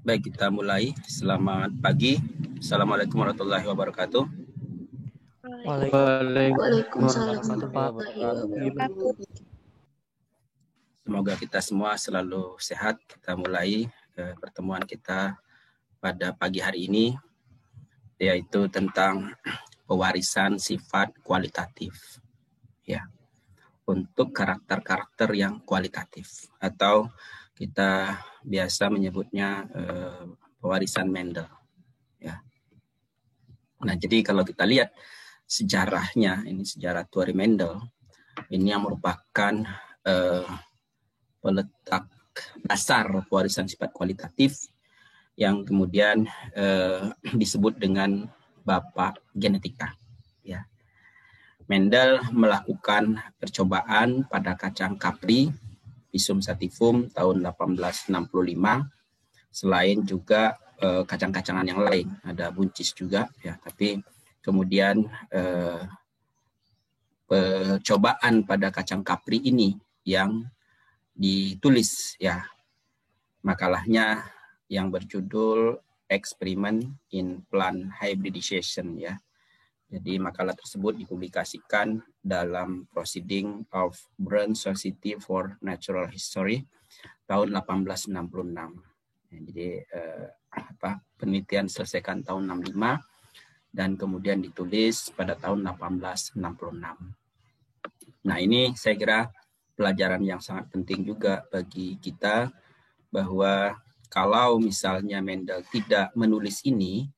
Baik, kita mulai. Selamat pagi. Assalamualaikum warahmatullahi wabarakatuh. Waalaikumsalam warahmatullahi wabarakatuh. Semoga kita semua selalu sehat. Kita mulai pertemuan kita pada pagi hari ini, yaitu tentang pewarisan sifat kualitatif. Ya, untuk karakter-karakter yang kualitatif, atau kita biasa menyebutnya pewarisan Mendel. Ya. Nah, jadi kalau kita lihat sejarahnya, ini sejarah teori Mendel, ini yang merupakan peletak dasar pewarisan sifat kualitatif yang kemudian disebut dengan bapak genetika. Ya. Mendel melakukan percobaan pada kacang kapri, Pisum sativum tahun 1865, selain juga kacang-kacangan yang lain, ada buncis juga, ya. Tapi kemudian percobaan pada kacang kapri ini yang ditulis, ya, makalahnya yang berjudul Experiment in Plant Hybridization, ya. Jadi makalah tersebut dipublikasikan dalam Proceeding of Brown Society for Natural History tahun 1866. Jadi penelitian selesaikan tahun 65 dan kemudian ditulis pada tahun 1866. Nah, ini saya kira pelajaran yang sangat penting juga bagi kita, bahwa kalau misalnya Mendel tidak menulis ini,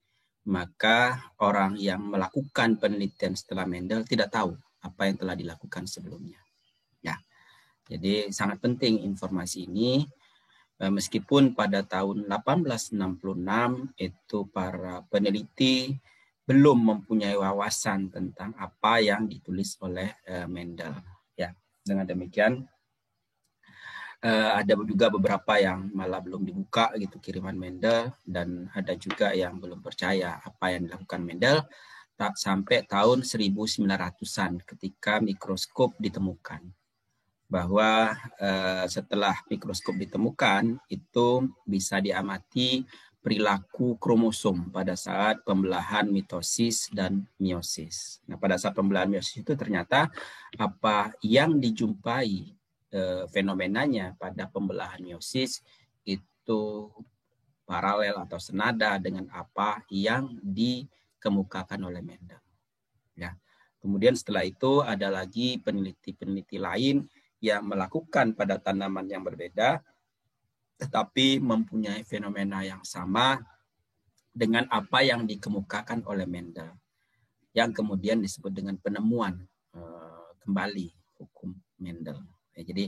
maka orang yang melakukan penelitian setelah Mendel tidak tahu apa yang telah dilakukan sebelumnya. Ya, jadi sangat penting informasi ini. Meskipun pada tahun 1866 itu para peneliti belum mempunyai wawasan tentang apa yang ditulis oleh Mendel. Ya, dengan demikian ada juga beberapa yang malah belum dibuka gitu kiriman Mendel, dan ada juga yang belum percaya apa yang dilakukan Mendel tak sampai tahun 1900-an ketika mikroskop ditemukan. Bahwa setelah mikroskop ditemukan itu bisa diamati perilaku kromosom pada saat pembelahan mitosis dan meiosis. Nah, pada saat pembelahan meiosis itu ternyata apa yang dijumpai fenomenanya pada pembelahan meiosis itu paralel atau senada dengan apa yang dikemukakan oleh Mendel. Ya. Kemudian setelah itu ada lagi peneliti-peneliti lain yang melakukan pada tanaman yang berbeda, tetapi mempunyai fenomena yang sama dengan apa yang dikemukakan oleh Mendel, yang kemudian disebut dengan penemuan kembali hukum Mendel. Ya, jadi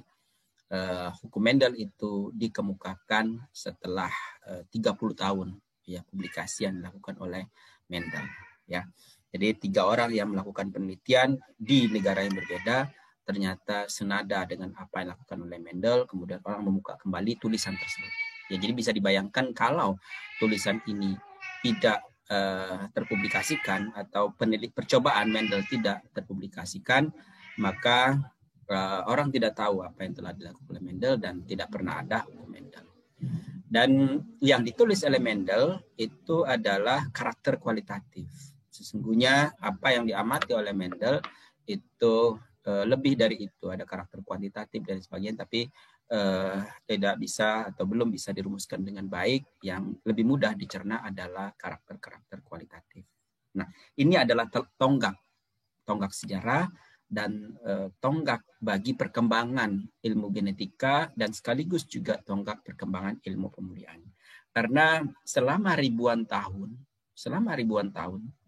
hukum Mendel itu dikemukakan setelah 30 tahun ya publikasi yang dilakukan oleh Mendel. Ya, jadi 3 orang yang melakukan penelitian di negara yang berbeda ternyata senada dengan apa yang dilakukan oleh Mendel, kemudian orang membuka kembali tulisan tersebut. Ya, jadi bisa dibayangkan kalau tulisan ini tidak terpublikasikan atau percobaan Mendel tidak terpublikasikan, maka orang tidak tahu apa yang telah dilakukan oleh Mendel dan tidak pernah ada hukum Mendel. Dan yang ditulis oleh Mendel itu adalah karakter kualitatif. Sesungguhnya apa yang diamati oleh Mendel itu lebih dari itu, ada karakter kuantitatif dan sebagainya, tapi tidak bisa atau belum bisa dirumuskan dengan baik. Yang lebih mudah dicerna adalah karakter-karakter kualitatif. Nah, ini adalah tonggak sejarah dan tonggak bagi perkembangan ilmu genetika dan sekaligus juga tonggak perkembangan ilmu pemulihan. Karena selama ribuan tahun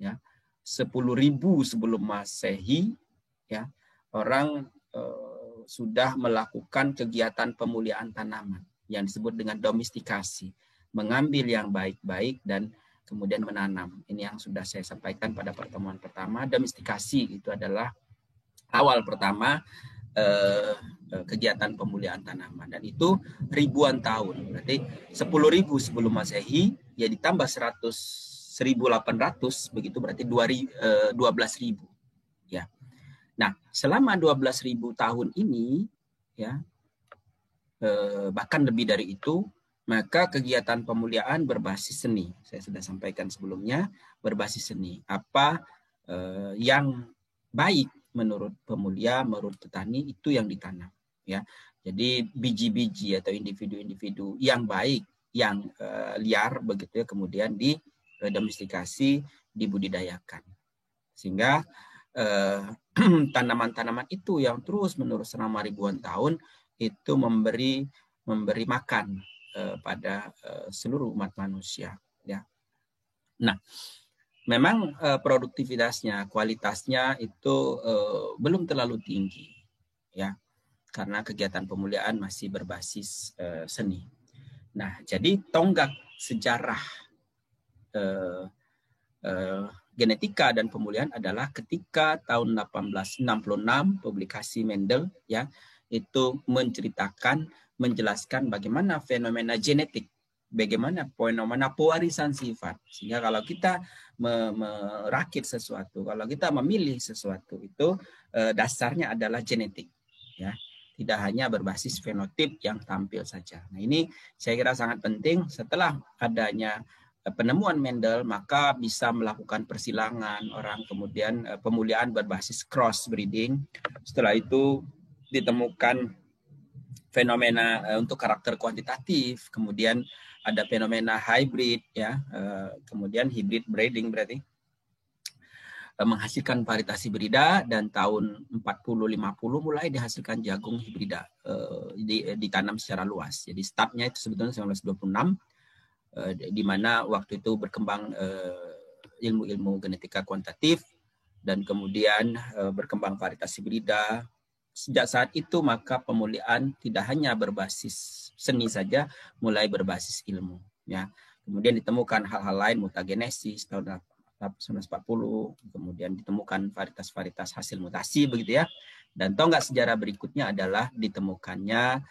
ya, 10.000 sebelum Masehi, ya, orang sudah melakukan kegiatan pemulihan tanaman yang disebut dengan domestikasi, mengambil yang baik-baik dan kemudian menanam. Ini yang sudah saya sampaikan pada pertemuan pertama. Domestikasi itu adalah awal pertama kegiatan pemulihan tanaman, dan itu ribuan tahun. Berarti 10.000 sebelum Masehi ya ditambah 1.800 begitu, berarti 12.000 ya. Nah, selama 12.000 tahun ini ya, bahkan lebih dari itu, maka kegiatan pemuliaan berbasis seni. Saya sudah sampaikan sebelumnya, berbasis seni. Apa yang baik menurut pemulia, menurut petani, itu yang ditanam. Ya, jadi biji-biji atau individu-individu yang baik, yang liar begitu ya, kemudian didomestikasi, dibudidayakan. Sehingga tanaman-tanaman itu yang terus menerus selama ribuan tahun itu memberi makan pada seluruh umat manusia. Ya. Nah, memang produktivitasnya, kualitasnya itu belum terlalu tinggi, ya, karena kegiatan pemuliaan masih berbasis seni. Nah, jadi tonggak sejarah genetika dan pemulihan adalah ketika tahun 1866 publikasi Mendel, ya, itu menjelaskan bagaimana fenomena genetik, bagaimana fenomena pewarisan sifat. Sehingga kalau kita merakit sesuatu, kalau kita memilih sesuatu, itu dasarnya adalah genetik, ya, tidak hanya berbasis fenotip yang tampil saja. Nah, ini saya kira sangat penting. Setelah adanya penemuan Mendel, maka bisa melakukan persilangan orang, kemudian pemuliaan berbasis cross breeding. Setelah itu ditemukan fenomena untuk karakter kuantitatif, kemudian ada fenomena hybrid, ya, kemudian hybrid breeding berarti menghasilkan varietas hibrida, dan tahun 40-50 mulai dihasilkan jagung hibrida, ditanam secara luas. Jadi startnya itu sebetulnya 1926, di mana waktu itu berkembang ilmu-ilmu genetika kuantitatif, dan kemudian berkembang varietas hibrida. Sejak saat itu maka pemuliaan tidak hanya berbasis seni saja, mulai berbasis ilmu. Ya. Kemudian ditemukan hal-hal lain, mutagenesis tahun 1940, kemudian ditemukan varietas-varietas hasil mutasi begitu ya. Dan tonggak sejarah berikutnya adalah ditemukannya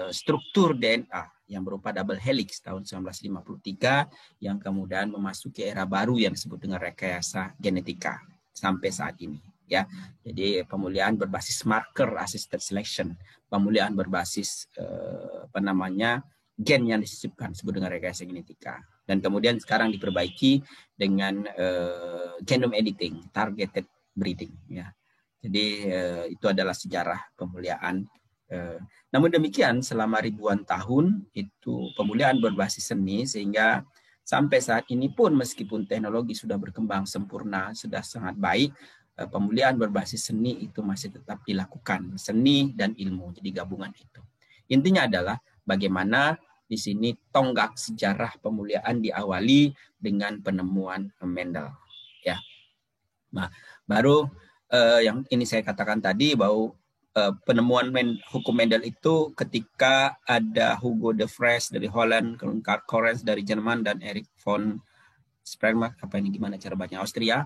struktur DNA yang berupa double helix tahun 1953, yang kemudian memasuki era baru yang disebut dengan rekayasa genetika sampai saat ini. Ya, jadi pemuliaan berbasis marker assisted selection, pemuliaan berbasis gen yang disisipkan, disebut dengan rekayasa genetika, dan kemudian sekarang diperbaiki dengan genome editing, targeted breeding. Ya, jadi itu adalah sejarah pemuliaan. Namun demikian selama ribuan tahun itu pemuliaan berbasis seni, sehingga sampai saat ini pun meskipun teknologi sudah berkembang sempurna, sudah sangat baik, pemuliaan berbasis seni itu masih tetap dilakukan, seni dan ilmu, jadi gabungan itu. Intinya adalah bagaimana di sini tonggak sejarah pemuliaan diawali dengan penemuan Mendel. Ya, nah baru yang ini saya katakan tadi bahwa penemuan hukum Mendel itu ketika ada Hugo de Vries dari Holland, Karl Correns dari Jerman, dan Erich von Sprengmark, apa ini gimana cara bacanya, Austria,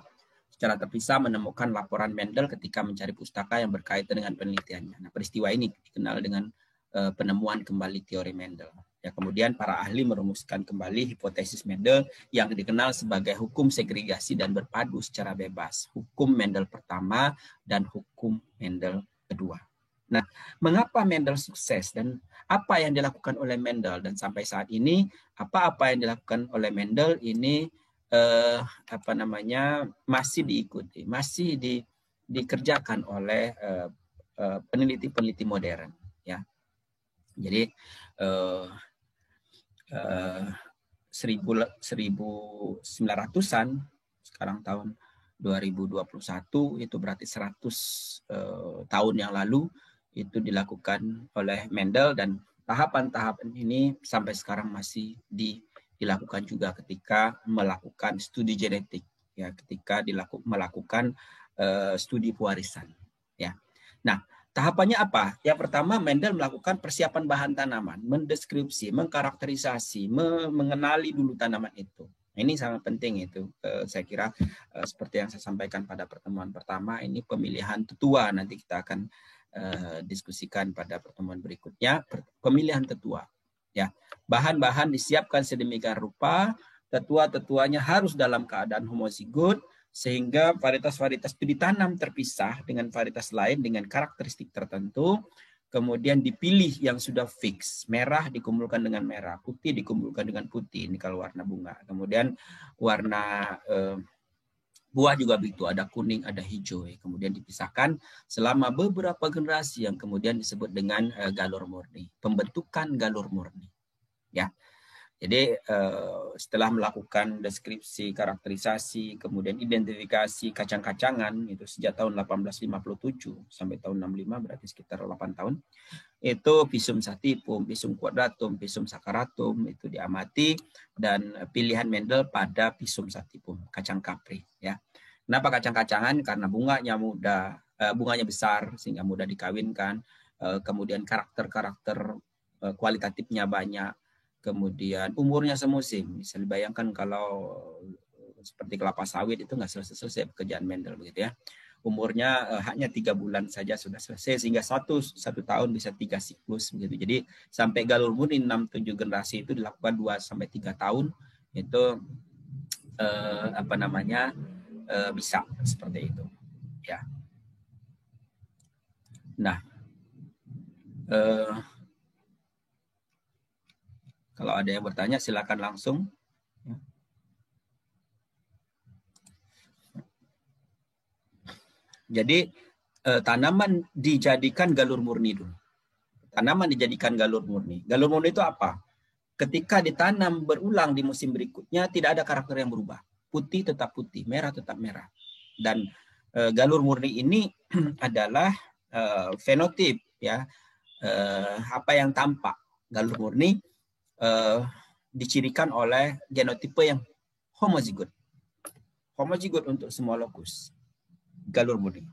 secara terpisah menemukan laporan Mendel ketika mencari pustaka yang berkaitan dengan penelitiannya. Nah, peristiwa ini dikenal dengan penemuan kembali teori Mendel. Ya, kemudian para ahli merumuskan kembali hipotesis Mendel yang dikenal sebagai hukum segregasi dan berpadu secara bebas, hukum Mendel pertama dan hukum Mendel kedua. Nah, mengapa Mendel sukses dan apa yang dilakukan oleh Mendel, dan sampai saat ini apa-apa yang dilakukan oleh Mendel ini masih diikuti, masih dikerjakan oleh peneliti-peneliti modern, ya. Jadi 1900-an, sekarang tahun 2021, itu berarti 100 tahun yang lalu itu dilakukan oleh Mendel, dan tahapan-tahapan ini sampai sekarang masih dilakukan juga ketika melakukan studi genetik, ya, ketika melakukan studi pewarisan, ya. Nah, tahapannya apa? Yang pertama, Mendel melakukan persiapan bahan tanaman, mendeskripsi, mengkarakterisasi, mengenali dulu tanaman itu. Ini sangat penting itu. Saya kira seperti yang saya sampaikan pada pertemuan pertama, ini pemilihan tetua, nanti kita akan diskusikan pada pertemuan berikutnya, pemilihan tetua. Ya, bahan-bahan disiapkan sedemikian rupa, tetua-tetuanya harus dalam keadaan homozigot, sehingga varietas-varietas itu ditanam terpisah dengan varietas lain dengan karakteristik tertentu. kemudian dipilih yang sudah fix. Merah dikumpulkan dengan merah, putih dikumpulkan dengan putih. Ini kalau warna bunga. Kemudian warna buah juga begitu, ada kuning, ada hijau. Kemudian dipisahkan selama beberapa generasi yang kemudian disebut dengan galur murni. Pembentukan galur murni. Ya. Jadi setelah melakukan deskripsi, karakterisasi, kemudian identifikasi kacang-kacangan itu sejak tahun 1857 sampai tahun 65 berarti sekitar 8 tahun. Itu Pisum sativum, Pisum quadratum, Pisum saccharatum itu diamati dan pilihan Mendel pada Pisum sativum, kacang kapri ya. Kenapa kacang-kacangan? Karena bunganya muda, bunganya besar sehingga mudah dikawinkan, kemudian karakter-karakter kualitatifnya banyak. Kemudian umurnya semusim. Bisa dibayangkan kalau seperti kelapa sawit itu nggak selesai-selesai pekerjaan Mendel begitu ya. Umurnya hanya 3 bulan saja sudah selesai sehingga satu tahun bisa 3 siklus begitu. Jadi sampai galur murni 6-7 generasi itu dilakukan 2-3 tahun itu bisa seperti itu ya. Nah, kalau ada yang bertanya silakan langsung. Jadi tanaman dijadikan galur murni dulu. Tanaman dijadikan galur murni. Galur murni itu apa? Ketika ditanam berulang di musim berikutnya tidak ada karakter yang berubah. Putih tetap putih, merah tetap merah. Dan galur murni ini adalah fenotip ya. Apa yang tampak. Galur murni dicirikan oleh genotipe yang homozigot. Homozigot untuk semua lokus. Galur murni.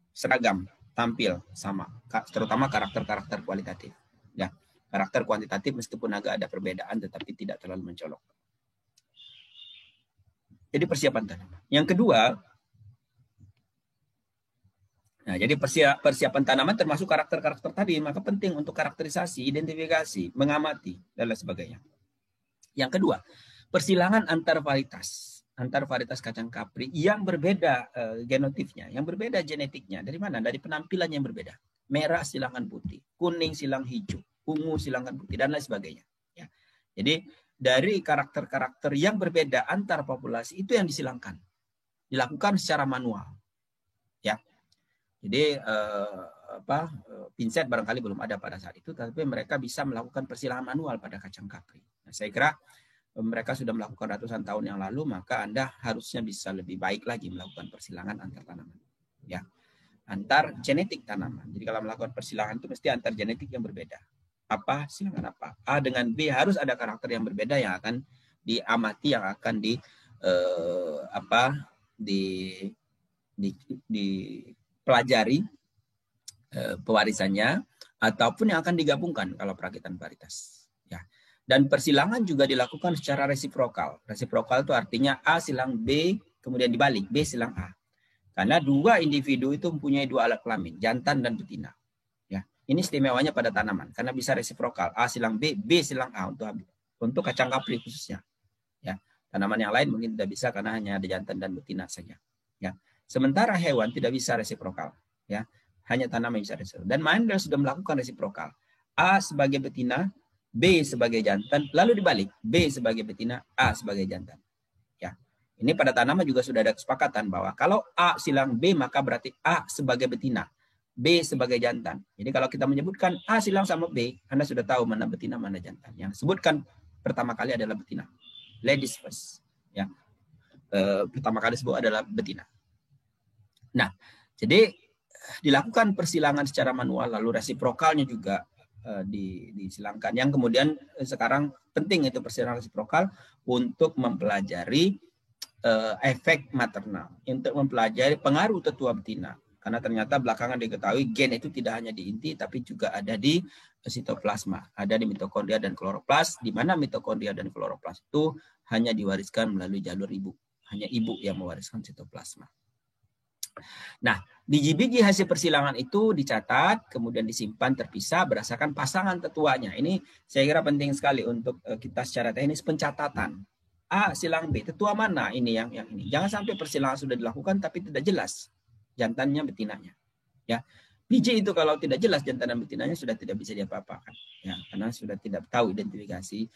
Seragam, tampil sama, terutama karakter-karakter kualitatif. Ya, karakter kuantitatif meskipun agak ada perbedaan tetapi tidak terlalu mencolok. Jadi persiapan tanaman. Yang kedua, nah jadi persiapan tanaman termasuk karakter-karakter tadi, maka penting untuk karakterisasi, identifikasi, mengamati dan lain sebagainya. Yang kedua, persilangan antar varietas kacang kapri yang berbeda genotipnya, yang berbeda genetiknya. Dari mana? Dari penampilan yang berbeda. Merah silangan putih, kuning silang hijau, ungu silangan putih, dan lain sebagainya. Ya. Jadi dari karakter-karakter yang berbeda antar populasi itu yang disilangkan. Dilakukan secara manual. Ya. Jadi pinset barangkali belum ada pada saat itu, tapi mereka bisa melakukan persilangan manual pada kacang kapri. Nah, saya kira mereka sudah melakukan ratusan tahun yang lalu, maka Anda harusnya bisa lebih baik lagi melakukan persilangan antar tanaman. Ya. Antar genetik tanaman. Jadi kalau melakukan persilangan itu mesti antar genetik yang berbeda. Apa? Silangan apa? A dengan B harus ada karakter yang berbeda yang akan diamati, yang akan dipelajari pewarisannya, ataupun yang akan digabungkan kalau perakitan varietas. Ya. Dan persilangan juga dilakukan secara resiprokal. Resiprokal itu artinya A silang B, kemudian dibalik, B silang A. Karena dua individu itu mempunyai dua alat kelamin, jantan dan betina. Ya, ini istimewanya pada tanaman, karena bisa resiprokal. A silang B, B silang A untuk kacang kapri khususnya. Ya, tanaman yang lain mungkin tidak bisa karena hanya ada jantan dan betina saja. Ya, sementara hewan tidak bisa resiprokal. Ya, hanya tanaman yang bisa resiprokal. Dan Mendel sudah melakukan resiprokal. A sebagai betina, B sebagai jantan, lalu dibalik, B sebagai betina, A sebagai jantan. Ya, ini pada tanaman juga sudah ada kesepakatan bahwa kalau A silang B maka berarti A sebagai betina, B sebagai jantan. Jadi kalau kita menyebutkan A silang sama B, Anda sudah tahu mana betina mana jantan. Yang sebutkan pertama kali adalah betina, ladies first. Ya, pertama kali disebut adalah betina. Nah, jadi dilakukan persilangan secara manual, lalu resiprokalnya juga disilangkan. Yang kemudian sekarang penting itu persilangan resiprokal untuk mempelajari efek maternal, untuk mempelajari pengaruh tetua betina. Karena ternyata belakangan diketahui gen itu tidak hanya di inti, tapi juga ada di sitoplasma, ada di mitokondria dan kloroplas, di mana mitokondria dan kloroplas itu hanya diwariskan melalui jalur ibu. Hanya ibu yang mewariskan sitoplasma. Nah, biji-biji hasil persilangan itu dicatat, kemudian disimpan terpisah berdasarkan pasangan tetuanya. Ini saya kira penting sekali untuk kita secara teknis pencatatan. A silang B, tetua mana ini yang ini. Jangan sampai persilangan sudah dilakukan tapi tidak jelas jantannya betinanya. Ya. Biji itu kalau tidak jelas jantan dan betinanya sudah tidak bisa diapa-apakan, ya, karena sudah tidak tahu identifikasi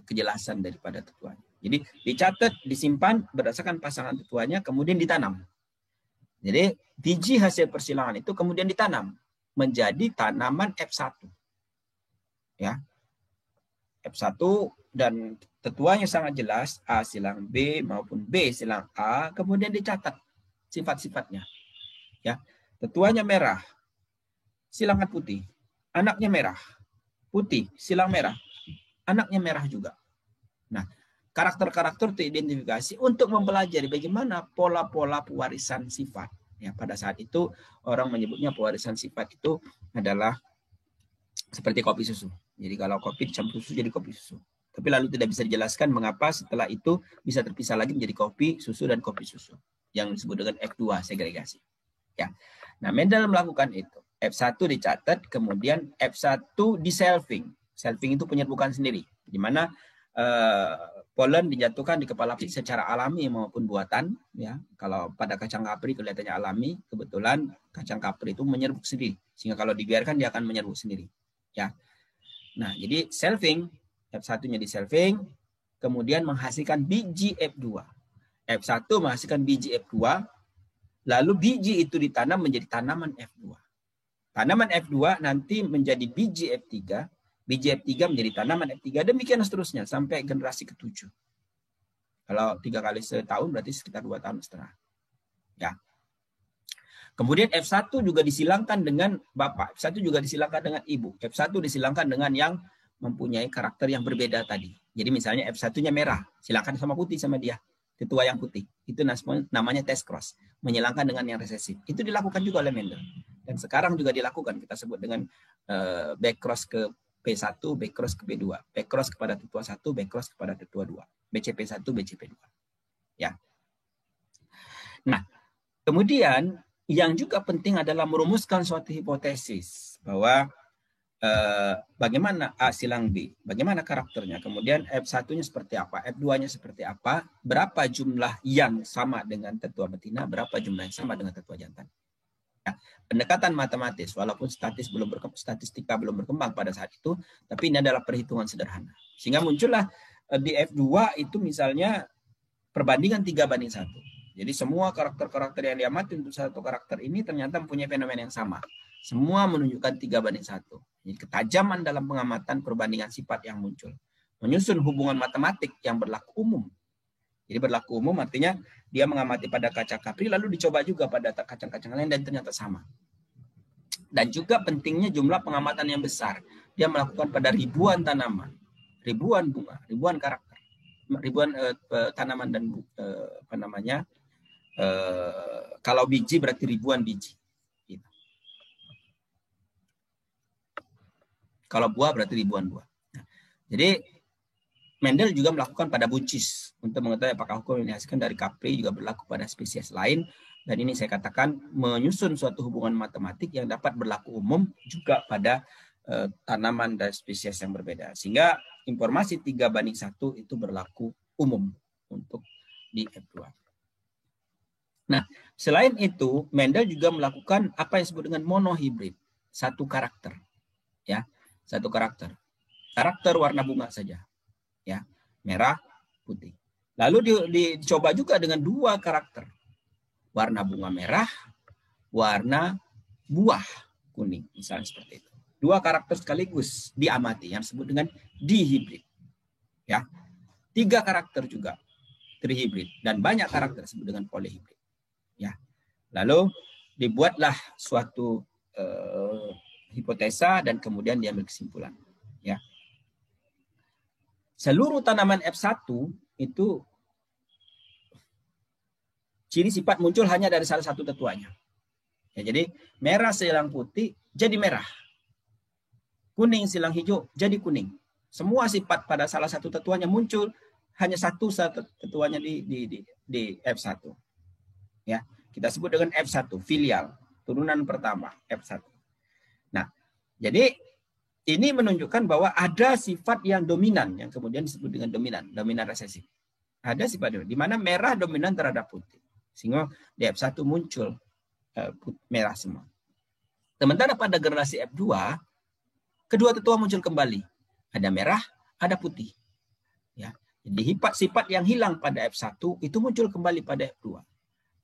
kejelasan daripada tetuanya. Jadi dicatat, disimpan berdasarkan pasangan tetuanya, kemudian ditanam. Jadi biji hasil persilangan itu kemudian ditanam menjadi tanaman F1, ya, F1, dan tetuanya sangat jelas, A silang B maupun B silang A, kemudian dicatat sifat-sifatnya, ya. Tetuanya merah, silangan putih, anaknya merah, putih, silang merah, anaknya merah juga. Nah, karakter-karakter teridentifikasi untuk mempelajari bagaimana pola-pola pewarisan sifat. Ya, pada saat itu orang menyebutnya pewarisan sifat itu adalah seperti kopi susu. Jadi kalau kopi dicampur susu jadi kopi susu. Tapi lalu tidak bisa dijelaskan mengapa setelah itu bisa terpisah lagi menjadi kopi susu dan kopi susu yang disebut dengan F2 segregasi. Ya. Nah, Mendel melakukan itu. F1 dicatat, kemudian F1 di selfing. Selfing itu penyerbukan sendiri, di mana polen dijatuhkan di kepala pik secara alami maupun buatan. Ya, kalau pada kacang kapri kelihatannya alami, kebetulan kacang kapri itu menyerbuk sendiri, sehingga kalau dibiarkan dia akan menyerbuk sendiri. Ya, nah jadi selfing, F1-nya di selfing, kemudian menghasilkan biji F2. F1 menghasilkan biji F2. Lalu biji itu ditanam menjadi tanaman F2. Tanaman F2 nanti menjadi biji F3. Biji F3 menjadi tanaman F3. Demikian seterusnya sampai generasi ke-7. Kalau 3 kali setahun berarti sekitar 2 tahun setengah. Ya. Kemudian F1 juga disilangkan dengan bapak. F1 juga disilangkan dengan ibu. F1 disilangkan dengan yang mempunyai karakter yang berbeda tadi. Jadi misalnya F1-nya merah. Silakan sama putih sama dia. Tetua yang putih. Itu namanya test cross. Menyilangkan dengan yang resesif. Itu dilakukan juga oleh Mendel. Dan sekarang juga dilakukan. Kita sebut dengan back cross ke P1, back cross ke P2. Back cross kepada tetua 1, back cross kepada tetua 2. BCP1, BCP2. Ya. Nah, kemudian yang juga penting adalah merumuskan suatu hipotesis bahwa bagaimana A silang B, bagaimana karakternya, kemudian F1-nya seperti apa, F2-nya seperti apa, berapa jumlah yang sama dengan tetua betina, berapa jumlah yang sama dengan tetua jantan. Ya, pendekatan matematis, walaupun statistika belum berkembang pada saat itu, tapi ini adalah perhitungan sederhana. Sehingga muncullah di F2 itu misalnya perbandingan 3:1. Jadi semua karakter-karakter yang diamati untuk satu karakter ini ternyata mempunyai fenomena yang sama. Semua menunjukkan 3:1. Jadi ketajaman dalam pengamatan perbandingan sifat yang muncul. Menyusun hubungan matematik yang berlaku umum. Jadi berlaku umum artinya dia mengamati pada kacang kapri lalu dicoba juga pada kacang-kacang lain dan ternyata sama. Dan juga pentingnya jumlah pengamatan yang besar. Dia melakukan pada ribuan tanaman, ribuan bunga, ribuan karakter, ribuan tanaman dan apa namanya? Kalau biji berarti ribuan biji. Gitu. Kalau buah berarti ribuan buah. Nah, jadi Mendel juga melakukan pada buncis untuk mengetahui apakah hukum yang dihasilkan dari kapri juga berlaku pada spesies lain. Dan ini saya katakan menyusun suatu hubungan matematik yang dapat berlaku umum juga pada tanaman dan spesies yang berbeda. Sehingga informasi 3:1 itu berlaku umum untuk di F2. Nah, selain itu, Mendel juga melakukan apa yang disebut dengan monohibrid, satu karakter, ya, satu karakter warna bunga saja, ya, merah, putih. Lalu dicoba juga dengan 2 karakter, warna bunga merah, warna buah kuning, misalnya seperti itu. 2 karakter sekaligus diamati yang disebut dengan dihibrid, ya, 3 karakter juga trihibrid dan banyak karakter disebut dengan polihibrid. Ya, lalu dibuatlah suatu hipotesa dan kemudian diambil kesimpulan. Ya, seluruh tanaman F1 itu ciri sifat muncul hanya dari salah satu tetuanya. Ya, jadi merah silang putih jadi merah, kuning silang hijau jadi kuning. Semua sifat pada salah satu tetuanya muncul hanya satu tetuanya di F1. Ya, kita sebut dengan F1, filial, turunan pertama, F1. Nah, jadi ini menunjukkan bahwa ada sifat yang dominan, yang kemudian disebut dengan dominan resesif. Ada sifat di mana merah dominan terhadap putih. Sehingga di F1 muncul merah semua. Sementara pada generasi F2, kedua tetua muncul kembali. Ada merah, ada putih. Ya. Jadi sifat yang hilang pada F1 itu muncul kembali pada F2.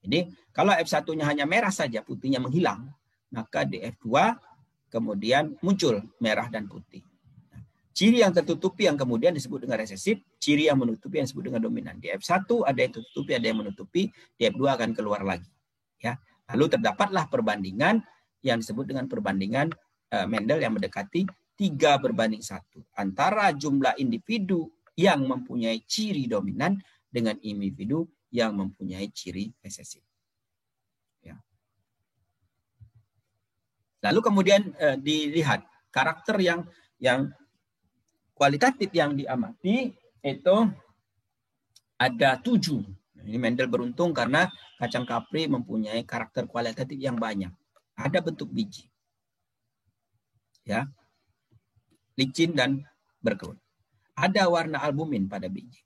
Jadi kalau F1-nya hanya merah saja, putihnya menghilang, maka di F2 kemudian muncul merah dan putih. Ciri yang tertutupi yang kemudian disebut dengan resesif, ciri yang menutupi yang disebut dengan dominan. Di F1 ada yang tertutupi, ada yang menutupi, di F2 akan keluar lagi. Ya. Lalu terdapatlah perbandingan yang disebut dengan perbandingan Mendel yang mendekati 3:1 antara jumlah individu yang mempunyai ciri dominan dengan individu yang mempunyai ciri resesif. Ya. Lalu kemudian dilihat karakter yang kualitatif yang diamati itu ada 7. Ini Mendel beruntung karena kacang kapri mempunyai karakter kualitatif yang banyak. Ada bentuk biji, ya, licin dan berkerut. Ada warna albumin pada biji,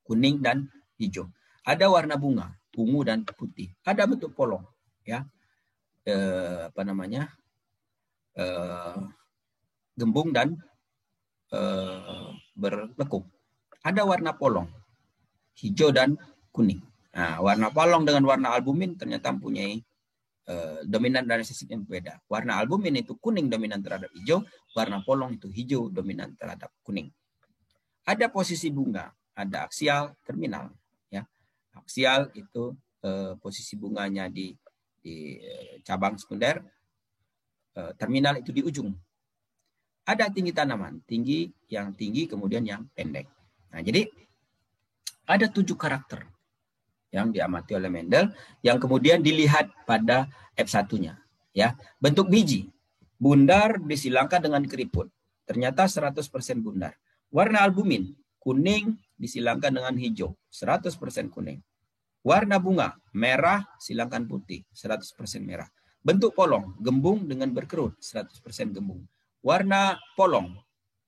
kuning dan hijau. Ada warna bunga, ungu dan putih. Ada bentuk polong, ya, gembung dan berlekuk. Ada warna polong, hijau dan kuning. Nah, warna polong dengan warna albumin ternyata mempunyai dominan dan resesif yang berbeda. Warna albumin itu kuning dominan terhadap hijau, warna polong itu hijau dominan terhadap kuning. Ada posisi bunga, ada aksial, terminal. Ya, aksial itu posisi bunganya di cabang sekunder, terminal itu di ujung. Ada tinggi tanaman, yang tinggi kemudian yang pendek. Nah, jadi ada 7 karakter yang diamati oleh Mendel yang kemudian dilihat pada F1-nya. Ya, bentuk biji, bundar disilangkan dengan keriput. Ternyata 100% bundar. Warna albumin, kuning disilangkan dengan hijau, 100% kuning. Warna bunga, merah silangkan putih, 100% merah. Bentuk polong, gembung dengan berkerut, 100% gembung. Warna polong,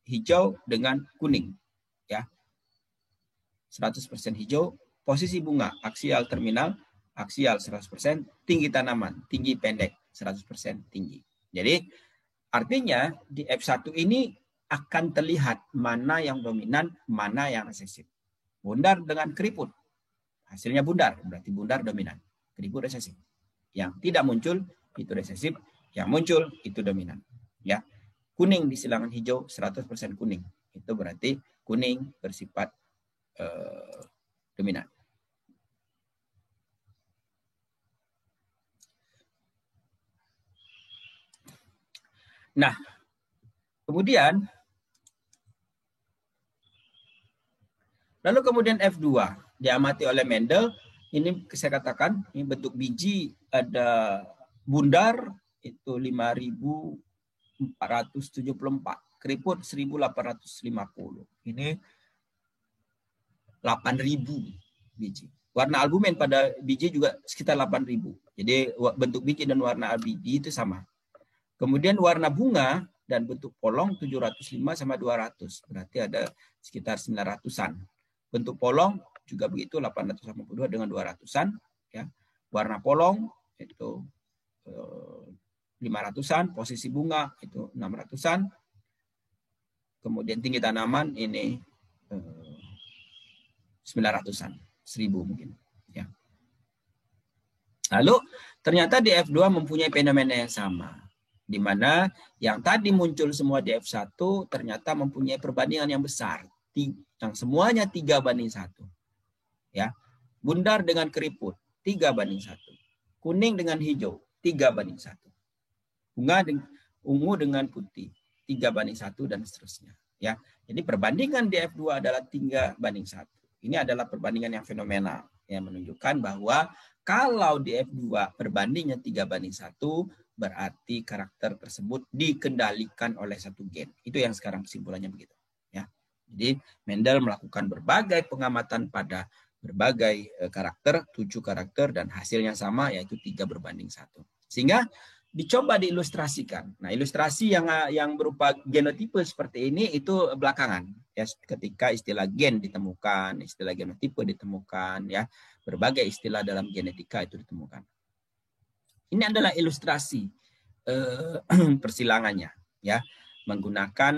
hijau dengan kuning, ya, 100% hijau. Posisi bunga, aksial terminal, aksial 100%, tinggi tanaman, tinggi pendek, 100% tinggi. Jadi artinya di F1 ini akan terlihat mana yang dominan, mana yang resesif. Bundar dengan keriput, hasilnya bundar, berarti bundar dominan. Keriput resesif. Yang tidak muncul itu resesif, yang muncul itu dominan. Ya. Kuning di silangan hijau 100% kuning. Itu berarti kuning bersifat dominan. Nah, kemudian F2 diamati oleh Mendel. Ini saya katakan, ini bentuk biji ada bundar itu 5.474, keriput 1.850. Ini 8.000 biji. Warna albumin pada biji juga sekitar 8.000. Jadi bentuk biji dan warna biji itu sama. Kemudian warna bunga dan bentuk polong 705 sama 200. Berarti ada sekitar 900-an. Bentuk polong juga begitu 882 dengan 200-an. Ya. Warna polong itu 500-an. Posisi bunga itu 600-an. Kemudian tinggi tanaman ini 900-an. 1.000 mungkin. Ya. Lalu ternyata di F2 mempunyai fenomena yang sama. Di mana yang tadi muncul semua di F1 ternyata mempunyai perbandingan yang besar. Yang semuanya 3:1. Ya. Bundar dengan keriput 3:1. Kuning dengan hijau 3:1. Bunga ungu dengan putih 3:1 dan seterusnya. Ya. Jadi perbandingan di F2 adalah 3:1. Ini adalah perbandingan yang fenomenal yang menunjukkan bahwa kalau di F2 perbandingannya 3:1 berarti karakter tersebut dikendalikan oleh satu gen. Itu yang sekarang kesimpulannya begitu. Ya. Jadi Mendel melakukan berbagai pengamatan pada berbagai karakter, 7 karakter dan hasilnya sama yaitu 3:1. Sehingga dicoba diilustrasikan. Nah, ilustrasi yang berupa genotipe seperti ini itu belakangan ya, ketika istilah gen ditemukan, istilah genotipe ditemukan ya, berbagai istilah dalam genetika itu ditemukan. Ini adalah ilustrasi persilangannya, ya, menggunakan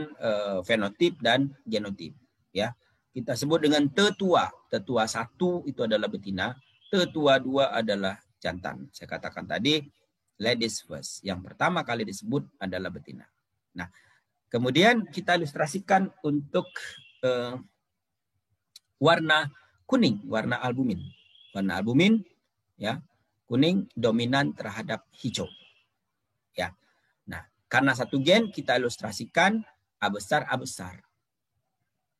fenotip dan genotip, ya. Kita sebut dengan tetua. Tetua 1 itu adalah betina, tetua 2 adalah jantan. Saya katakan tadi, ladies first. Yang pertama kali disebut adalah betina. Nah, kemudian kita ilustrasikan untuk warna kuning, warna albumin. Warna albumin, ya, kuning dominan terhadap hijau. Ya. Nah, karena satu gen kita ilustrasikan A besar, A besar.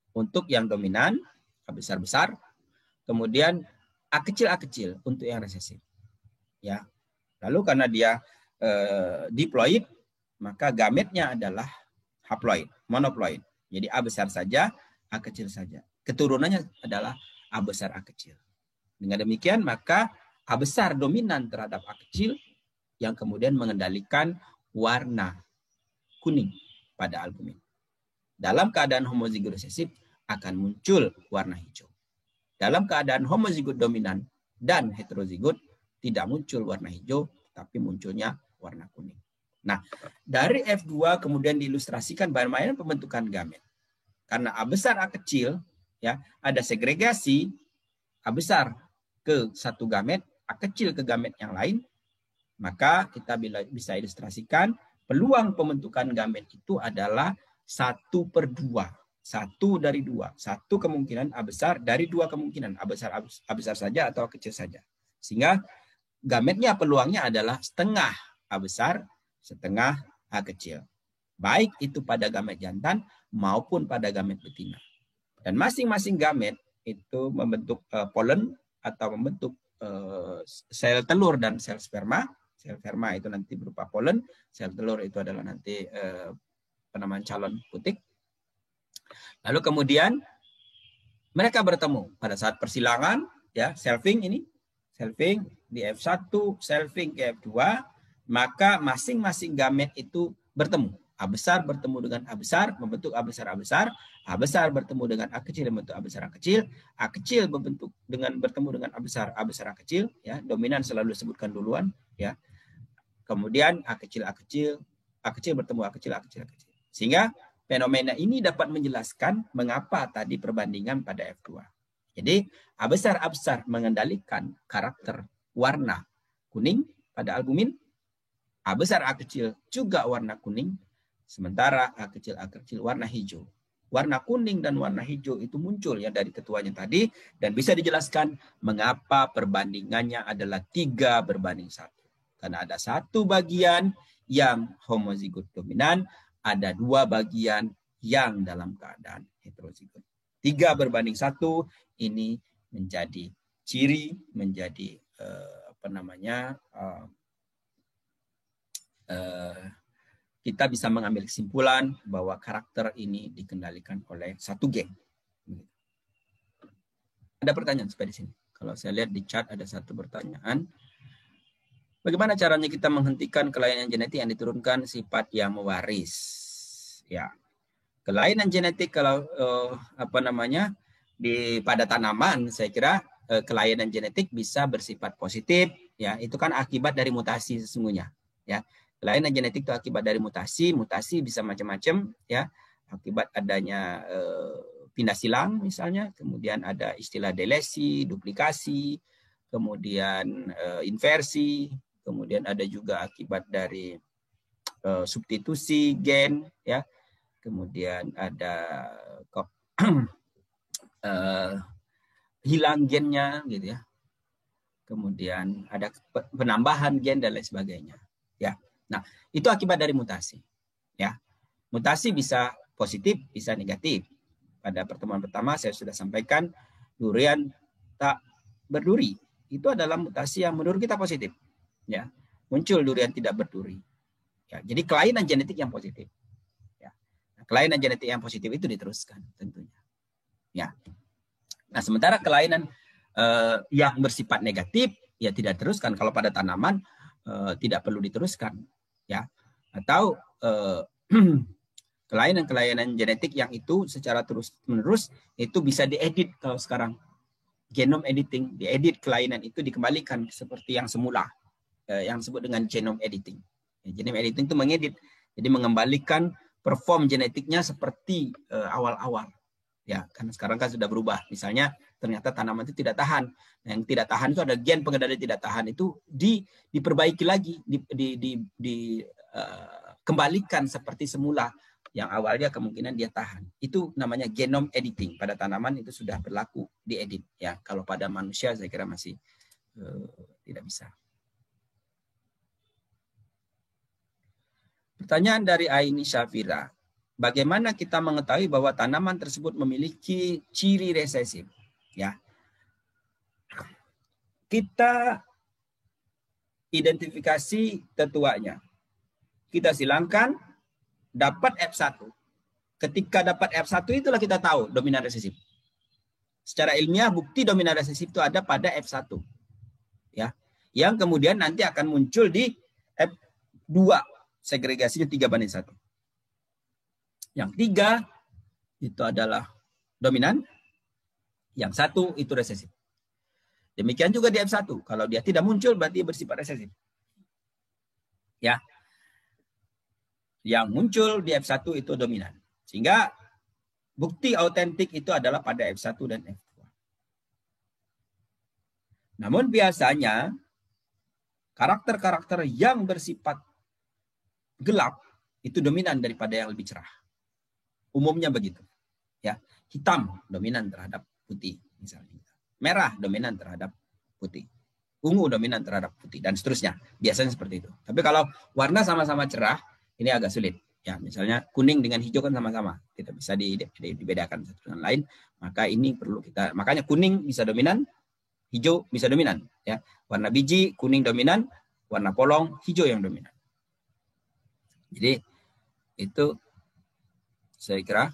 Untuk yang dominan, A besar-besar. Kemudian A kecil untuk yang resesif. Ya. Lalu karena dia diploid, maka gametnya adalah haploid, monoploid. Jadi A besar saja, A kecil saja. Keturunannya adalah A besar, A kecil. Dengan demikian, maka A besar dominan terhadap A kecil yang kemudian mengendalikan warna kuning pada albumin. Dalam keadaan homozigot resesif akan muncul warna hijau. Dalam keadaan homozigot dominan dan heterozigot tidak muncul warna hijau, tapi munculnya warna kuning. Nah, dari F2 kemudian diilustrasikan bagaimana pembentukan gamet. Karena A besar, A kecil, ya, ada segregasi A besar ke satu gamet, A kecil ke gamet yang lain, maka kita bisa ilustrasikan peluang pembentukan gamet itu adalah 1/2. 1 dari 2. 1 kemungkinan A besar dari 2 kemungkinan. A besar saja atau A kecil saja. Sehingga gametnya peluangnya adalah setengah A besar, setengah A kecil. Baik itu pada gamet jantan maupun pada gamet betina. Dan masing-masing gamet itu membentuk polen atau membentuk sel telur dan sel sperma. Sel sperma itu nanti berupa polen, sel telur itu adalah nanti penamaan calon putik. Lalu kemudian mereka bertemu pada saat persilangan, ya, selfing ini, selfing di F1, selfing ke F2, maka masing-masing gamet itu bertemu. A besar bertemu dengan A besar, membentuk A besar, A besar. A besar bertemu dengan A kecil, membentuk A besar, A kecil. A kecil bertemu dengan A besar, A besar, A kecil. Ya, dominan selalu disebutkan duluan. Ya. Kemudian A kecil bertemu A kecil, A kecil, A kecil. Sehingga fenomena ini dapat menjelaskan mengapa tadi perbandingan pada F2. Jadi A besar mengendalikan karakter warna kuning pada albumin. A besar A kecil juga warna kuning. Sementara A kecil warna hijau. Warna kuning dan warna hijau itu muncul ya dari ketuanya tadi. Dan bisa dijelaskan mengapa perbandingannya adalah 3:1. Karena ada satu bagian yang homozigot dominan, ada 2 bagian yang dalam keadaan heterozigot. 3:1 ini menjadi ciri, menjadi kita bisa mengambil kesimpulan bahwa karakter ini dikendalikan oleh satu gen. Ada pertanyaan sampai di sini? Kalau saya lihat di chat ada satu pertanyaan. Bagaimana caranya kita menghentikan kelainan genetik yang diturunkan sifat yang mewaris? Ya, kelainan genetik kalau pada tanaman, saya kira kelainan genetik bisa bersifat positif. Ya, itu kan akibat dari mutasi sesungguhnya. Ya, kelainan genetik itu akibat dari mutasi. Mutasi bisa macam-macam. Ya, akibat adanya pindah silang misalnya. Kemudian ada istilah delesi, duplikasi, kemudian inversi. Kemudian ada juga akibat dari substitusi gen, ya. Kemudian ada hilang gennya, gitu ya. Kemudian ada penambahan gen dan lain sebagainya, ya. Nah, itu akibat dari mutasi, ya. Mutasi bisa positif, bisa negatif. Pada pertemuan pertama saya sudah sampaikan durian tak berduri. Itu adalah mutasi yang menurut kita positif. Ya, muncul durian tidak berduri. Ya, jadi kelainan genetik yang positif. Ya. Nah, kelainan genetik yang positif itu diteruskan tentunya. Ya. Nah, sementara kelainan yang bersifat negatif ya tidak diteruskan. Kalau pada tanaman tidak perlu diteruskan. Ya. Atau kelainan-kelainan genetik yang itu secara terus-menerus itu bisa diedit kalau sekarang. Genome editing, diedit kelainan itu dikembalikan seperti yang semula. Yang disebut dengan genome editing. Genome editing itu mengedit, jadi mengembalikan perform genetiknya seperti awal-awal. Ya, karena sekarang kan sudah berubah. Misalnya ternyata tanaman itu tidak tahan. Yang tidak tahan itu ada gen pengendali tidak tahan itu diperbaiki lagi, kembalikan seperti semula. Yang awalnya kemungkinan dia tahan. Itu namanya genome editing. Pada tanaman itu sudah berlaku diedit. Ya, kalau pada manusia saya kira masih tidak bisa. Pertanyaan dari Aini Syafira. Bagaimana kita mengetahui bahwa tanaman tersebut memiliki ciri resesif? Ya, kita identifikasi tetuanya. Kita silangkan, dapat F1. Ketika dapat F1 itulah kita tahu dominan resesif. Secara ilmiah bukti dominan resesif itu ada pada F1. Ya, yang kemudian nanti akan muncul di F2. Segregasinya 3:1. Yang 3 itu adalah dominan. Yang 1 itu resesif. Demikian juga di F1. Kalau dia tidak muncul berarti bersifat resesif. Ya. Yang muncul di F1 itu dominan. Sehingga bukti autentik itu adalah pada F1 dan F2. Namun biasanya karakter-karakter yang bersifat gelap itu dominan daripada yang lebih cerah. Umumnya begitu. Ya, hitam dominan terhadap putih misalnya. Merah dominan terhadap putih. Ungu dominan terhadap putih dan seterusnya. Biasanya seperti itu. Tapi kalau warna sama-sama cerah, ini agak sulit. Ya, misalnya kuning dengan hijau kan sama-sama. Tidak bisa dibedakan satu dengan lain. Maka ini perlu kita. Makanya kuning bisa dominan, hijau bisa dominan. Ya, warna biji kuning dominan, warna polong hijau yang dominan. Jadi itu saya kira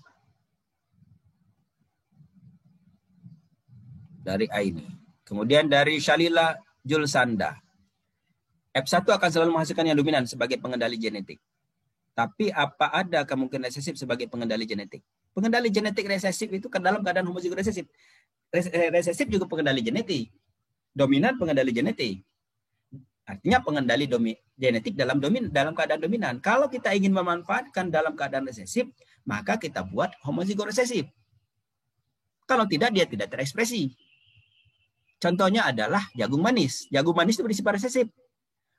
dari Aini. Kemudian dari Shalila Julsanda. F1 akan selalu menghasilkan yang dominan sebagai pengendali genetik. Tapi apa ada kemungkinan resesif sebagai pengendali genetik? Pengendali genetik resesif itu ke dalam keadaan homozigot resesif. Resesif juga pengendali genetik. Dominan pengendali genetik. Artinya pengendali genetik dalam keadaan dominan. Kalau kita ingin memanfaatkan dalam keadaan resesif, maka kita buat homozigot resesif. Kalau tidak, dia tidak terekspresi. Contohnya adalah jagung manis. Jagung manis itu bersifat resesif.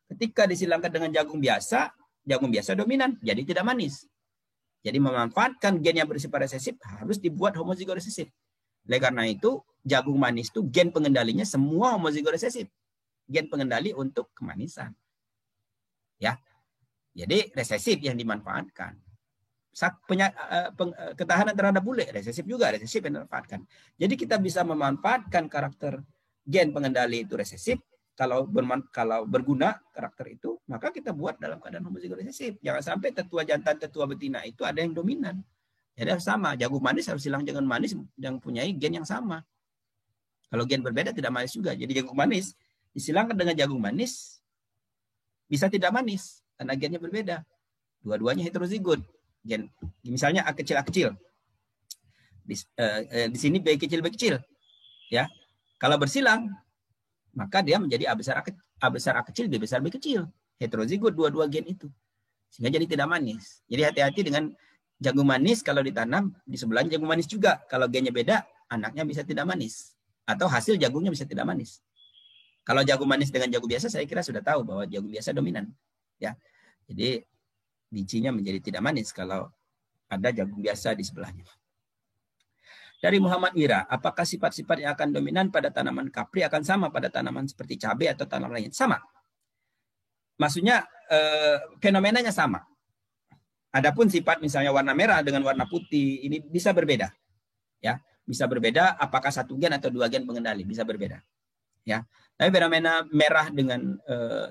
Ketika disilangkan dengan jagung biasa dominan, jadi tidak manis. Jadi memanfaatkan gen yang bersifat resesif harus dibuat homozigot resesif. Oleh karena itu, jagung manis itu gen pengendalinya semua homozigot resesif. Gen pengendali untuk kemanisan. Ya. Jadi resesif yang dimanfaatkan. Ketahanan terhadap bule, resesif juga, resesif yang dimanfaatkan. Jadi kita bisa memanfaatkan karakter gen pengendali itu resesif. Kalau berguna karakter itu, maka kita buat dalam keadaan homozigot resesif. Jangan sampai tetua jantan, tetua betina itu ada yang dominan. Jadi sama, jagung manis harus silang jagung manis yang punya gen yang sama. Kalau gen berbeda tidak manis juga. Jadi jagung manis disilangkan dengan jagung manis bisa tidak manis karena gennya berbeda. Dua-duanya heterozigot. Gen misalnya A kecil A kecil. Di sini B kecil B kecil. Ya. Kalau bersilang maka dia menjadi A besar A kecil, B besar B kecil. Heterozigot dua-dua gen itu. Sehingga jadi tidak manis. Jadi hati-hati dengan jagung manis kalau ditanam di sebelahnya jagung manis juga. Kalau gennya beda, anaknya bisa tidak manis. Atau hasil jagungnya bisa tidak manis. Kalau jagung manis dengan jagung biasa, saya kira sudah tahu bahwa jagung biasa dominan. Ya, jadi bijinya menjadi tidak manis kalau ada jagung biasa di sebelahnya. Dari Muhammad Wira, apakah sifat-sifat yang akan dominan pada tanaman kapri akan sama pada tanaman seperti cabai atau tanaman lain? Sama. Maksudnya fenomenanya sama. Adapun sifat misalnya warna merah dengan warna putih ini bisa berbeda. Ya, bisa berbeda apakah satu gen atau dua gen pengendali, bisa berbeda. Ya. Tapi fenomena merah dengan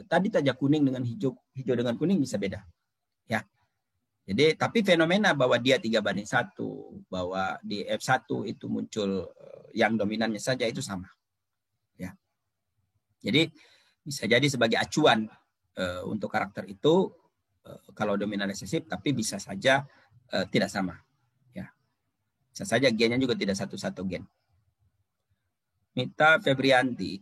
tadi saja kuning dengan hijau dengan kuning bisa beda. Ya. Jadi tapi fenomena bahwa dia 3:1, bahwa di F1 itu muncul yang dominannya saja itu sama. Ya. Jadi bisa jadi sebagai acuan untuk karakter itu kalau dominan resesif, tapi bisa saja tidak sama. Ya. Bisa saja gennya juga tidak satu-satu gen. Mita Febrianti,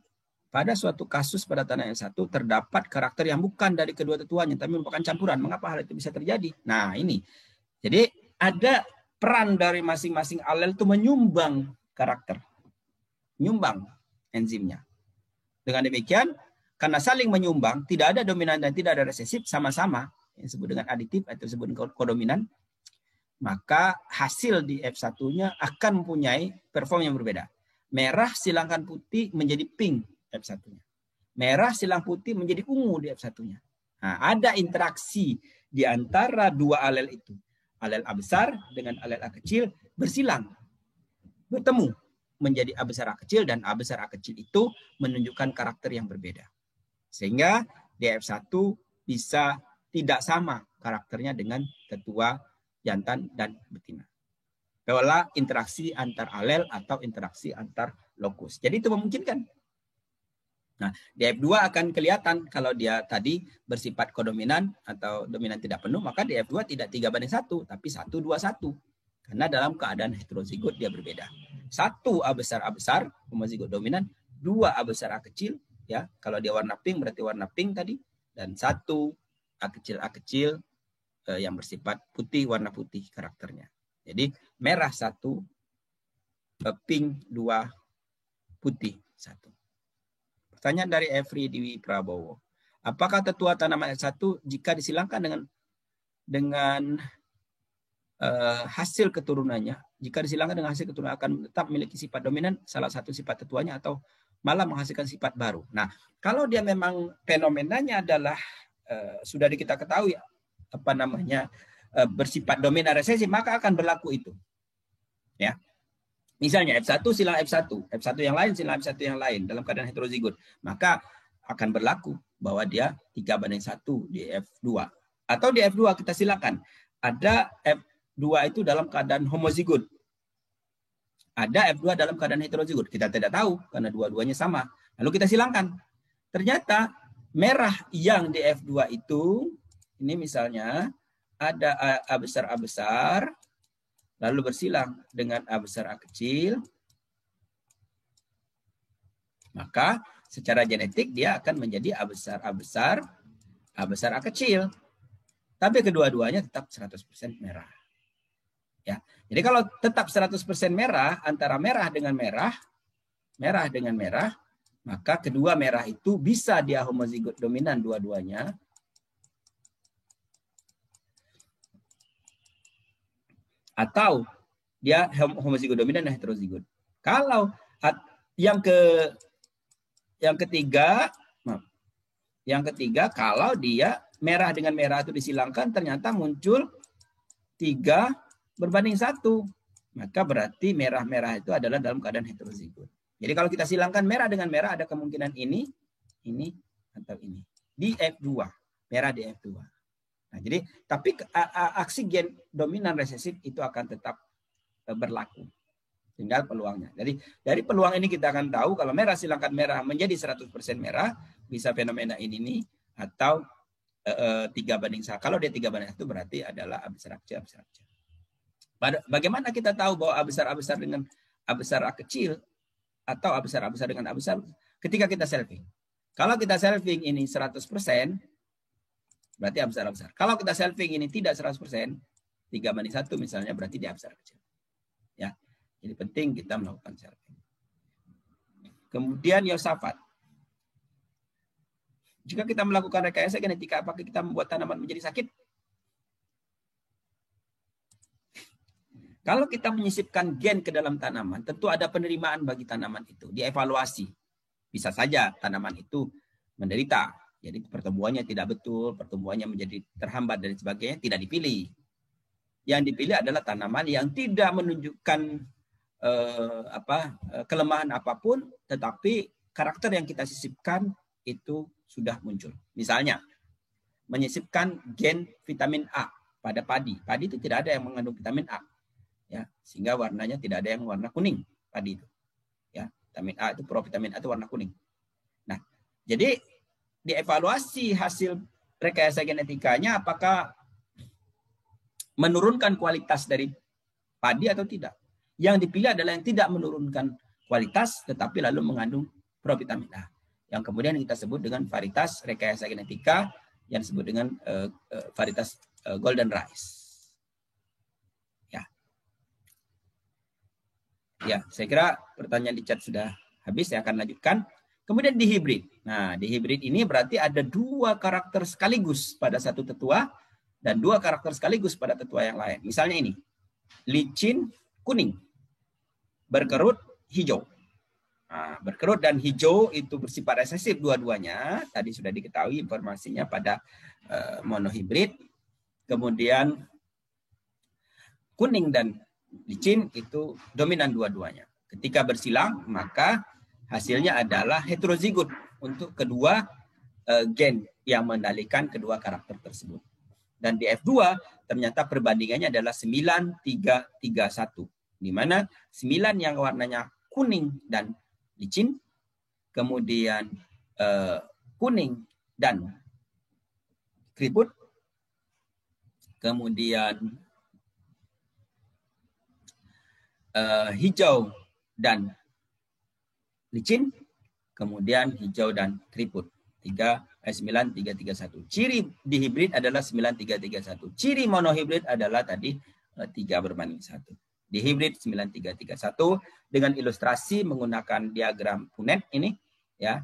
pada suatu kasus pada tanah yang satu terdapat karakter yang bukan dari kedua tetuanya, tapi merupakan campuran. Mengapa hal itu bisa terjadi? Nah, ini. Jadi ada peran dari masing-masing alel itu menyumbang karakter. Menyumbang enzimnya. Dengan demikian, karena saling menyumbang, tidak ada dominan dan tidak ada resesif, sama-sama, yang disebut dengan aditif atau disebut dengan kodominan, maka hasil di F1-nya akan mempunyai perform yang berbeda. Merah silangkan putih menjadi pink F1-nya. Merah silang putih menjadi ungu di F1-nya. Nah, ada interaksi di antara dua alel itu. Alel A besar dengan alel A kecil bersilang. Bertemu menjadi A besar A kecil, dan A besar A kecil itu menunjukkan karakter yang berbeda. Sehingga di F1 bisa tidak sama karakternya dengan tetua jantan dan betina. Pola interaksi antar alel atau interaksi antar lokus. Jadi itu memungkinkan. Nah, di F2 akan kelihatan kalau dia tadi bersifat kodominan atau dominan tidak penuh, maka di F2 tidak 3:1, tapi 1:2:1. Karena dalam keadaan heterozigot dia berbeda. 1 A besar, homozigot dominan, 2 A besar A kecil, ya. Kalau dia warna pink berarti warna pink tadi, dan 1 A kecil yang bersifat putih, warna putih karakternya. Jadi merah 1, pink 2, putih 1. Pertanyaan dari Efri Dewi Prabowo. Apakah tetua tanaman S1 jika disilangkan dengan hasil keturunannya, jika disilangkan dengan hasil keturunan akan tetap memiliki sifat dominan salah satu sifat tetuanya atau malah menghasilkan sifat baru? Nah, kalau dia memang fenomenanya adalah sudah kita ketahui bersifat dominan resesif, maka akan berlaku itu. Ya. Misalnya F1 silang F1 yang lain silang F1 yang lain dalam keadaan heterozigot, maka akan berlaku bahwa dia 3:1 di F2. Atau di F2 kita silakan ada F2 itu dalam keadaan homozigot. Ada F2 dalam keadaan heterozigot. Kita tidak tahu karena dua-duanya sama. Lalu kita silangkan. Ternyata merah yang di F2 itu, ini misalnya ada A besar, lalu bersilang dengan A besar A kecil, maka secara genetik dia akan menjadi A besar A kecil. Tapi kedua-duanya tetap 100% merah. Ya. Jadi kalau tetap 100% merah, antara merah dengan merah, maka kedua merah itu bisa dia homozigot dominan dua-duanya. Atau dia homozigot dominan dan heterozigot. Kalau yang ketiga kalau dia merah dengan merah itu disilangkan ternyata muncul 3:1, maka berarti merah-merah itu adalah dalam keadaan heterozigot. Jadi kalau kita silangkan merah dengan merah ada kemungkinan ini atau ini. Di F2, merah di F2. Nah, jadi tapi aksi gen dominan resesif itu akan tetap berlaku. Tinggal peluangnya. Jadi dari peluang ini kita akan tahu kalau merah silangkan merah menjadi 100% merah, bisa fenomena ini nih, atau 3:1. Kalau dia 3:1 berarti adalah A besar A kecil. Bagaimana kita tahu bahwa A besar dengan A besar A kecil atau A besar dengan A besar? Ketika kita selfing. Kalau kita selfing ini 100%, berarti A besar. Kalau kita selfing ini tidak 100%, 3:1 misalnya, berarti dia A besar kecil. Ya. Jadi penting kita melakukan selfing. Kemudian Yosafat. Jika kita melakukan rekayasa genetika, apakah kita membuat tanaman menjadi sakit? Kalau kita menyisipkan gen ke dalam tanaman, tentu ada penerimaan bagi tanaman itu. Dievaluasi. Bisa saja tanaman itu menderita. Jadi pertumbuhannya tidak betul, pertumbuhannya menjadi terhambat dan sebagainya, tidak dipilih. Yang dipilih adalah tanaman yang tidak menunjukkan kelemahan apapun, tetapi karakter yang kita sisipkan itu sudah muncul. Misalnya, menyisipkan gen vitamin A pada padi. Padi itu tidak ada yang mengandung vitamin A. Ya, sehingga warnanya tidak ada yang warna kuning padi itu. Ya, vitamin A itu provitamin A itu warna kuning. Nah, jadi dievaluasi hasil rekayasa genetikanya apakah menurunkan kualitas dari padi atau tidak. Yang dipilih adalah yang tidak menurunkan kualitas tetapi lalu mengandung provitamin A. yang kemudian kita sebut dengan varietas rekayasa genetika yang disebut dengan varietas golden rice. Ya, saya kira pertanyaan di chat sudah habis, saya akan lanjutkan. Kemudian di hibrid. Nah, di hibrid ini berarti ada 2 karakter sekaligus pada satu tetua dan 2 karakter sekaligus pada tetua yang lain. Misalnya ini, licin kuning, berkerut hijau. Nah, berkerut dan hijau itu bersifat resesif dua-duanya. Tadi sudah diketahui informasinya pada monohibrid. Kemudian kuning dan licin itu dominan dua-duanya. Ketika bersilang, maka hasilnya adalah heterozigot untuk kedua gen yang mengendalikan kedua karakter tersebut. Dan di F2 ternyata perbandingannya adalah 9-3-3-1. Di mana 9 yang warnanya kuning dan licin, kemudian kuning dan keriput, kemudian hijau dan licin, kemudian hijau dan keriput. 9-3-3-1. Ciri di hibrid adalah 9-3-3-1. Ciri monohibrid adalah tadi 3:1. Di hibrid 9-3-3-1 dengan ilustrasi menggunakan diagram Punnett ini, ya,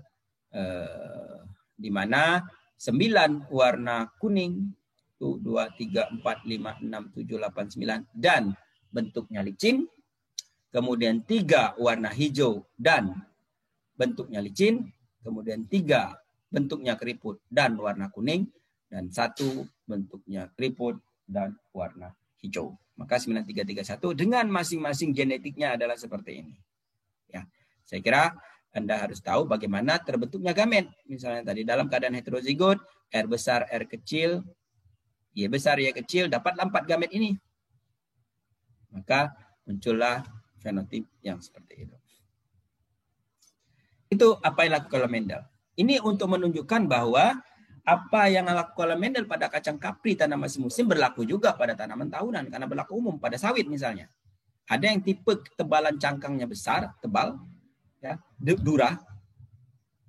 di mana 9 warna kuning, 1, 2, 3, 4, 5, 6, 7, 8, 9 dan bentuknya licin. Kemudian 3 warna hijau dan bentuknya licin. Kemudian 3 bentuknya keriput dan warna kuning. Dan 1 bentuknya keriput dan warna hijau. Maka 9-3-3-1 dengan masing-masing genetiknya adalah seperti ini. Ya, saya kira Anda harus tahu bagaimana terbentuknya gamet. Misalnya tadi dalam keadaan heterozigot, R besar, R kecil, Y besar, Y kecil, dapatlah 4 gamet ini. Maka muncullah fenotip yang seperti itu. Itu apa yang dilakukan oleh Mendel. Ini untuk menunjukkan bahwa apa yang dilakukan oleh Mendel pada kacang kapri tanaman semusim berlaku juga pada tanaman tahunan, karena berlaku umum pada sawit misalnya. Ada yang tipe ketebalan cangkangnya besar, tebal, ya, dura,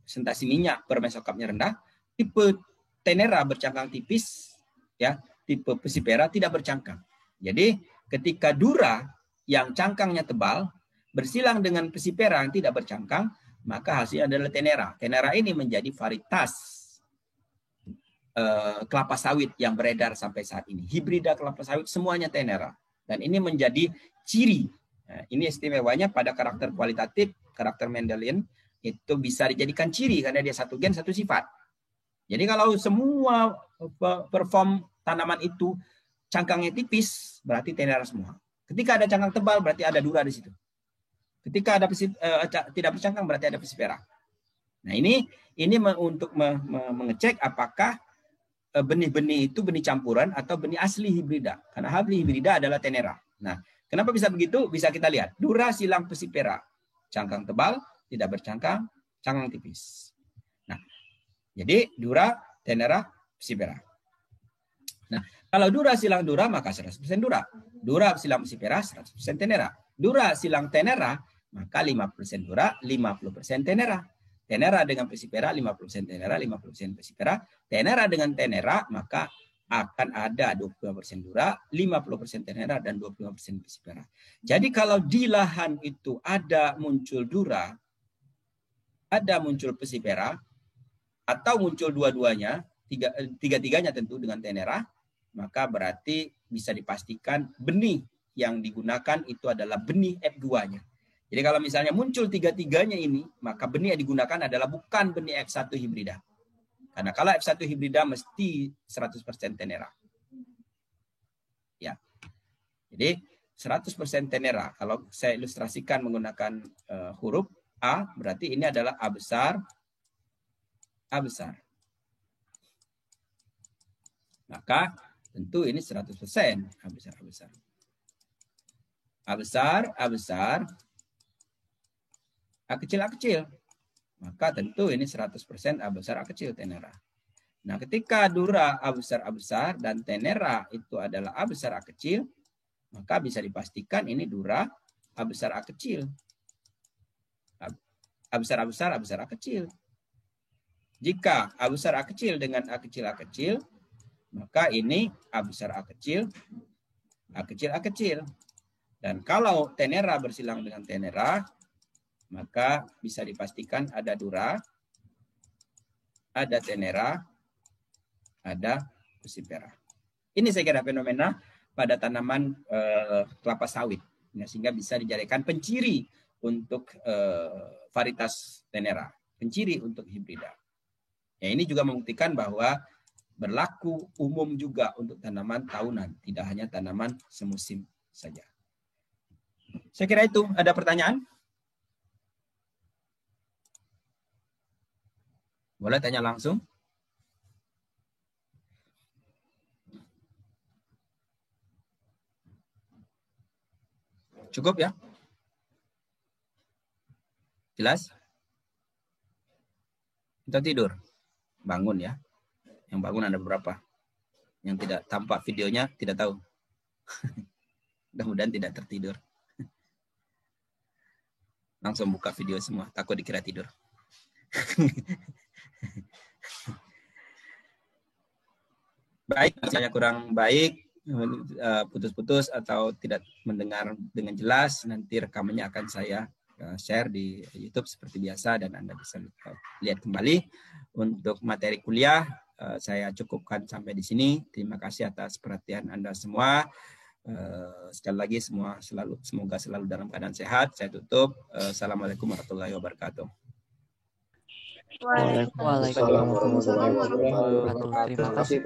presentasi minyak per mesokapnya rendah. Tipe tenera bercangkang tipis, ya, tipe pesipera tidak bercangkang. Jadi ketika dura yang cangkangnya tebal bersilang dengan pesipera yang tidak bercangkang, maka hasilnya adalah tenera. Tenera ini menjadi varietas kelapa sawit yang beredar sampai saat ini. Hibrida kelapa sawit semuanya tenera. Dan ini menjadi ciri. Nah, ini istimewanya pada karakter kualitatif, karakter Mendelian itu bisa dijadikan ciri karena dia satu gen, satu sifat. Jadi kalau semua perform tanaman itu cangkangnya tipis, berarti tenera semua. Ketika ada cangkang tebal, berarti ada dura di situ. Ketika ada tidak bercangkang, berarti ada pesipera. Nah, ini untuk mengecek apakah benih-benih itu benih campuran atau benih asli hibrida. Karena benih hibrida adalah tenera. Nah, kenapa bisa begitu? Bisa kita lihat. Dura silang pesipera. Cangkang tebal, tidak bercangkang, cangkang tipis. Nah, jadi dura, tenera, pesipera. Nah, kalau dura silang dura, maka 100% dura. Dura silang pesipera, 100% tenera. Dura silang tenera, maka 50% dura, 50% tenera. Tenera dengan pesipera, 50% tenera, 50% pesipera. Tenera dengan tenera, maka akan ada 25% dura, 50% tenera, dan 25% pesipera. Jadi kalau di lahan itu ada muncul dura, ada muncul pesipera, atau muncul dua-duanya, tiga-tiganya tentu dengan tenera, maka berarti bisa dipastikan benih yang digunakan itu adalah benih F2-nya. Jadi kalau misalnya muncul tiga-tiganya ini, maka benih yang digunakan adalah bukan benih F1 hibrida. Karena kalau F1 hibrida mesti 100% tenera. Ya. Jadi 100% tenera. Kalau saya ilustrasikan menggunakan huruf A, berarti ini adalah A besar, A besar. Maka tentu ini 100% A besar, A besar. A besar, A besar, A kecil, A kecil. Maka tentu ini 100% A besar, A kecil tenera. Nah, ketika dura A besar, dan tenera itu adalah A besar, A kecil, maka bisa dipastikan ini dura A besar, A kecil. A besar, A besar, A besar, A kecil. Jika A besar A kecil dengan A kecil A kecil, maka ini A besar A kecil, A kecil A kecil. Dan kalau tenera bersilang dengan tenera, maka bisa dipastikan ada dura, ada tenera, ada pusipera. Ini saya kira fenomena pada tanaman kelapa sawit. Nah, sehingga bisa dijadikan penciri untuk varietas tenera, penciri untuk hibrida. Ya, ini juga membuktikan bahwa berlaku umum juga untuk tanaman tahunan, tidak hanya tanaman semusim saja. Saya kira itu. Ada pertanyaan? Boleh tanya langsung. Cukup ya? Jelas? Kita tidur. Bangun ya. Yang bangun ada beberapa. Yang tidak tampak videonya tidak tahu. Mudah-mudahan tidak tertidur. Langsung buka video semua. Takut dikira tidur. Baik, saya kurang baik, putus-putus atau tidak mendengar dengan jelas, nanti rekamannya akan saya share di YouTube seperti biasa dan Anda bisa lihat kembali. Untuk materi kuliah saya cukupkan sampai di sini. Terima kasih atas perhatian Anda semua. Sekali lagi semoga selalu dalam keadaan sehat. Saya tutup. Assalamualaikum warahmatullahi wabarakatuh. Waalaikumsalam warahmatullahi wabarakatuh. Terima kasih.